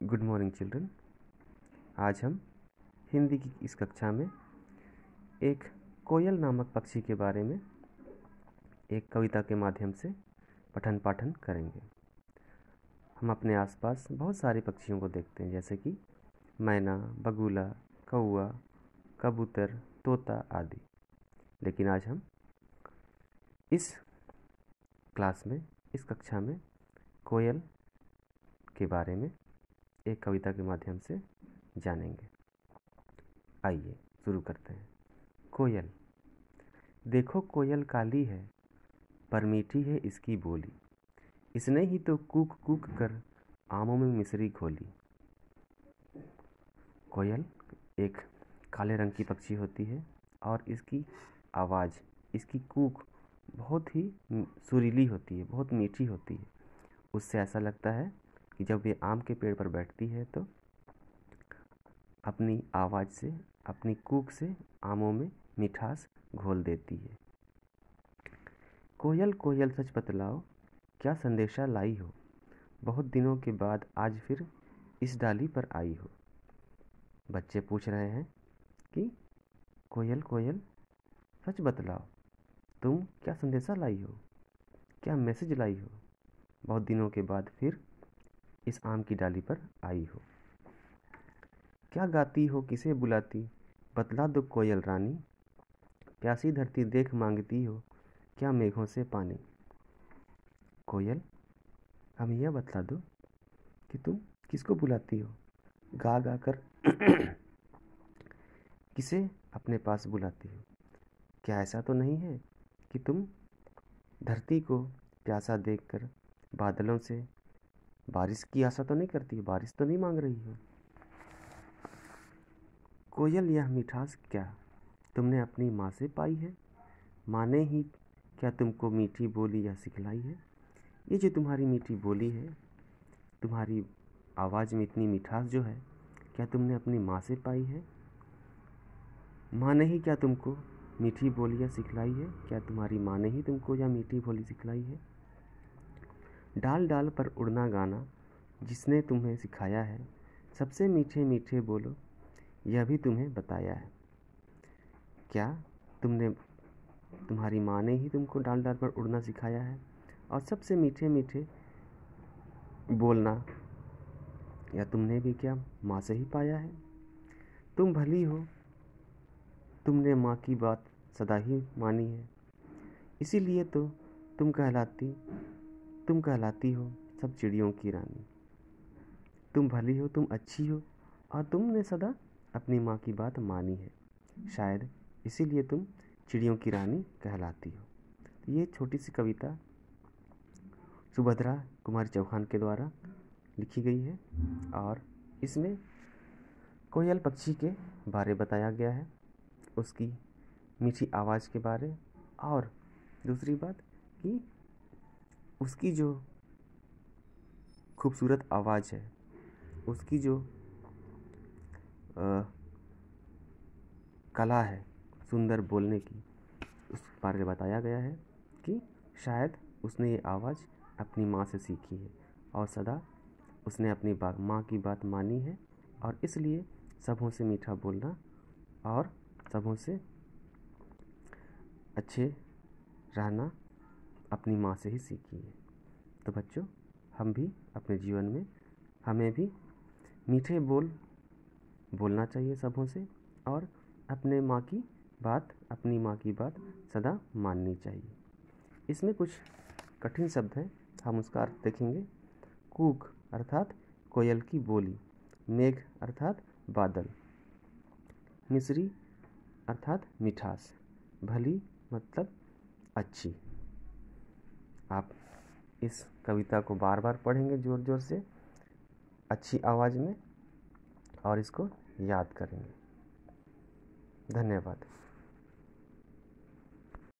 Good morning children. आज हम हिंदी की इस कक्षा में एक कोयल नामक पक्षी के बारे में एक कविता के माध्यम से पठन पाठन करेंगे। हम अपने आसपास बहुत सारे पक्षियों को देखते हैं, जैसे कि मैना, बगुला, कौआ, कबूतर, तोता आदि। लेकिन आज हम इस क्लास में, इस कक्षा में कोयल के बारे में एक कविता के माध्यम से जानेंगे। आइए शुरू करते हैं। कोयल। देखो कोयल काली है, पर मीठी है इसकी बोली। इसने ही तो कूक कूक कर आमों में मिश्री घोली। कोयल एक काले रंग की पक्षी होती है और इसकी आवाज़, इसकी कूक बहुत ही सुरीली होती है, बहुत मीठी होती है। उससे ऐसा लगता है कि जब ये आम के पेड़ पर बैठती है तो अपनी आवाज़ से, अपनी कूक से आमों में मिठास घोल देती है। कोयल कोयल सच बतलाओ, क्या संदेशा लाई हो। बहुत दिनों के बाद आज फिर इस डाली पर आई हो। बच्चे पूछ रहे हैं कि कोयल कोयल सच बतलाओ, तुम क्या संदेशा लाई हो, क्या मैसेज लाई हो। बहुत दिनों के बाद फिर इस आम की डाली पर आई हो। क्या गाती हो, किसे बुलाती, बतला दो कोयल रानी। प्यासी धरती देख मांगती हो, क्या मेघों से पानी। कोयल, हमें यह बतला दो कि तुम किसको बुलाती हो, गा गा कर किसे अपने पास बुलाती हो। क्या ऐसा तो नहीं है कि तुम धरती को प्यासा देखकर बादलों से बारिश की आशा तो नहीं करती, बारिश तो नहीं मांग रही हो। कोयल, यह मिठास क्या तुमने अपनी माँ से पाई है। माँ ने ही क्या तुमको मीठी बोली यह सिखलाई है। ये जो तुम्हारी मीठी बोली है, तुम्हारी आवाज़ में इतनी मिठास जो है, क्या तुमने अपनी माँ से पाई है। माँ ने ही क्या तुमको मीठी बोलियाँ सिखलाई है। क्या तुम्हारी माँ ने ही तुमको यह मीठी बोली सिखलाई है। डाल डाल पर उड़ना गाना जिसने तुम्हें सिखाया है, सबसे मीठे मीठे बोलो यह भी तुम्हें बताया है। क्या तुम्हारी माँ ने ही तुमको डाल डाल पर उड़ना सिखाया है और सबसे मीठे मीठे बोलना या तुमने भी क्या माँ से ही पाया है। तुम भली हो, तुमने माँ की बात सदा ही मानी है, इसीलिए तो तुम कहलाती हो सब चिड़ियों की रानी। तुम भली हो, तुम अच्छी हो और तुमने सदा अपनी माँ की बात मानी है, शायद इसीलिए तुम चिड़ियों की रानी कहलाती हो। ये छोटी सी कविता सुभद्रा कुमारी चौहान के द्वारा लिखी गई है और इसमें कोयल पक्षी के बारे बताया गया है, उसकी मीठी आवाज़ के बारे, और दूसरी बात कि उसकी जो खूबसूरत आवाज़ है, उसकी जो कला है सुंदर बोलने की, उस बारे में बताया गया है कि शायद उसने ये आवाज़ अपनी माँ से सीखी है और सदा उसने अपनी माँ की बात मानी है और इसलिए सबों से मीठा बोलना और सबों से अच्छे रहना अपनी माँ से ही सीखी है। तो बच्चों, हम भी अपने जीवन में हमें भी मीठे बोलना चाहिए सबों से और अपनी माँ की बात सदा माननी चाहिए। इसमें कुछ कठिन शब्द हैं, हम उसका अर्थ देखेंगे। कूक अर्थात कोयल की बोली, मेघ अर्थात बादल, मिश्री अर्थात मिठास, भली मतलब अच्छी। आप इस कविता को बार बार पढ़ेंगे ज़ोर ज़ोर से, अच्छी आवाज़ में, और इसको याद करेंगे। धन्यवाद।